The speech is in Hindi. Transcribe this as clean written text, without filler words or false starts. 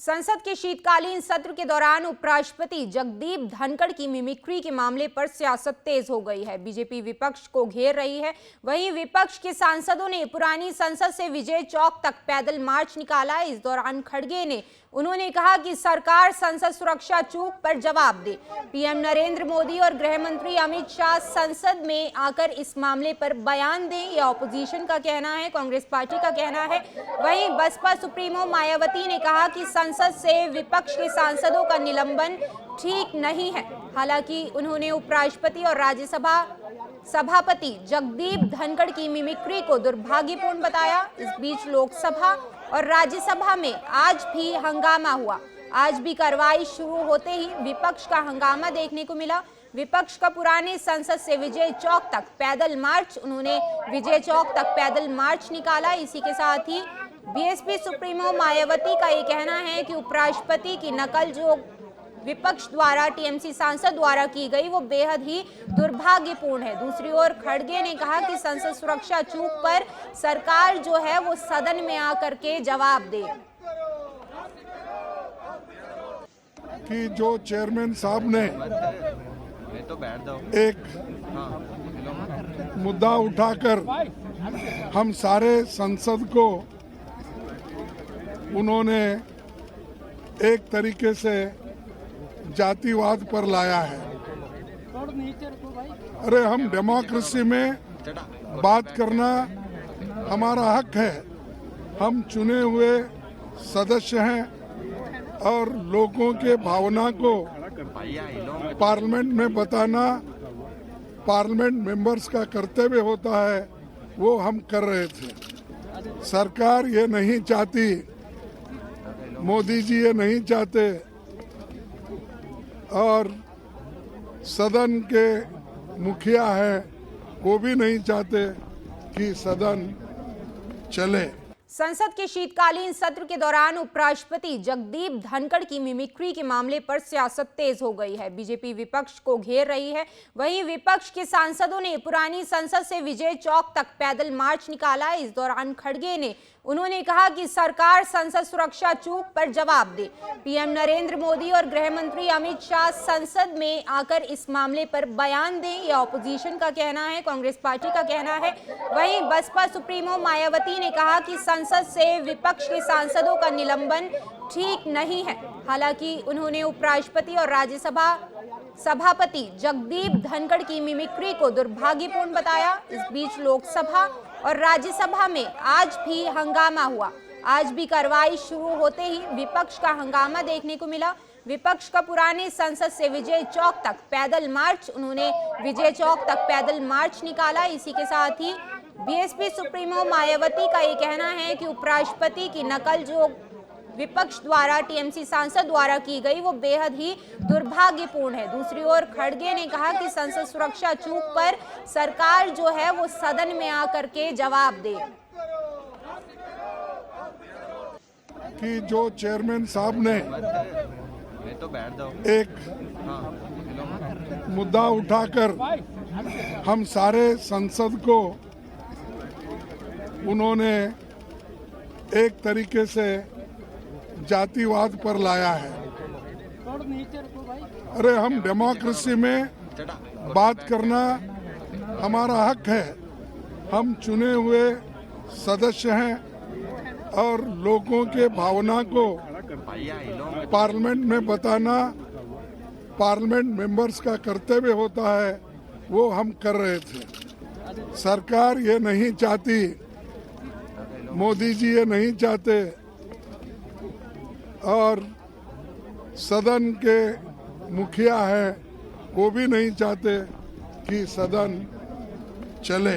संसद के शीतकालीन सत्र के दौरान उपराष्ट्रपति जगदीप धनखड़ की मिमिक्री के मामले पर सियासत तेज हो गई है। बीजेपी विपक्ष को घेर रही है। वहीं विपक्ष के सांसदों ने पुरानी संसद से विजय चौक तक पैदल मार्च निकाला। इस दौरान खड़गे ने उन्होंने कहा कि सरकार संसद सुरक्षा चूक पर जवाब दे। पीएम नरेंद्र मोदी और गृह मंत्री अमित शाह संसद में आकर इस मामले पर बयान दें, यह ऑपोजिशन का कहना है, कांग्रेस पार्टी का कहना है। वहीं बसपा सुप्रीमो मायावती ने कहा कि संसद से विपक्ष के सांसदों का निलंबन ठीक नहीं है। हालांकि उन्होंने उपराष्ट्रपति और राज्यसभा सभापति जगदीप धनखड़ की मिमिक्री को दुर्भाग्यपूर्ण बताया। इस बीच लोकसभा और राज्यसभा में आज भी हंगामा हुआ। आज भी कार्रवाई शुरू होते ही विपक्ष का हंगामा देखने को मिला। विपक्ष का पुराने संसद से विजय चौक तक पैदल मार्च, उन्होंने विजय चौक तक पैदल मार्च निकाला। इसी के साथ ही बीएसपी सुप्रीमो मायावती का ये कहना है कि उपराष्ट्रपति की नकल जो विपक्ष द्वारा टीएमसी सांसद द्वारा की गई वो बेहद ही दुर्भाग्यपूर्ण है। दूसरी ओर खड़गे ने कहा कि संसद सुरक्षा चूक पर सरकार जो है वो सदन में आकर के जवाब दे। कि जो चेयरमैन साहब ने एक मुद्दा उठाकर हम सारे संसद को उन्होंने एक तरीके से जातिवाद पर लाया है। अरे हम डेमोक्रेसी में बात करना हमारा हक है। हम चुने हुए सदस्य हैं और लोगों के भावना को पार्लियामेंट में बताना पार्लियामेंट मेंबर्स का कर्तव्य होता है, वो हम कर रहे थे। सरकार ये नहीं चाहती, मोदी जी ये नहीं चाहते और सदन के मुखिया हैं वो भी नहीं चाहते कि सदन चले। संसद के शीतकालीन सत्र के दौरान उपराष्ट्रपति जगदीप धनखड़ की मिमिक्री के मामले पर सियासत तेज हो गई है। बीजेपी विपक्ष को घेर रही है। वहीं विपक्ष के सांसदों ने पुरानी संसद से विजय चौक तक पैदल मार्च निकाला। इस दौरान खड़गे ने उन्होंने कहा कि सरकार संसद सुरक्षा चूक पर जवाब दे। पीएम नरेंद्र मोदी और गृह मंत्री अमित शाह संसद में आकर इस मामले पर बयान दें, यह ऑपोजिशन का कहना है, कांग्रेस पार्टी का कहना है। वहीं बसपा सुप्रीमो मायावती ने कहा कि संसद से विपक्ष के सांसदों का निलंबन ठीक नहीं है। हालांकि उन्होंने उपराष्ट्रपति और राज्यसभा सभापति जगदीप धनखड़ की मिमिक्री को दुर्भाग्यपूर्ण बताया। इस बीच लोकसभा और राज्यसभा में आज भी हंगामा हुआ। आज भी कार्रवाई शुरू होते ही विपक्ष का हंगामा देखने को मिला। विपक्ष का पुराने संसद से विजय चौक तक पैदल मार्च, उन्होंने विजय चौक तक पैदल मार्च निकाला। इसी के साथ ही बीएसपी सुप्रीमो मायावती का ये कहना है कि उपराष्ट्रपति की नकल जो विपक्ष द्वारा टीएमसी सांसद द्वारा की गई वो बेहद ही दुर्भाग्यपूर्ण है। दूसरी ओर खड़गे ने कहा कि संसद सुरक्षा चूक पर सरकार जो है वो सदन में आकर के जवाब दे। कि जो चेयरमैन साहब ने एक मुद्दा उठाकर हम सारे संसद को उन्होंने एक तरीके से जातिवाद पर लाया है। अरे हम डेमोक्रेसी में बात करना हमारा हक है। हम चुने हुए सदस्य हैं और लोगों के भावना को पार्लियामेंट में बताना पार्लियामेंट मेंबर्स का कर्तव्य होता है, वो हम कर रहे थे। सरकार ये नहीं चाहती, मोदी जी ये नहीं चाहते और सदन के मुखिया हैं वो भी नहीं चाहते कि सदन चले।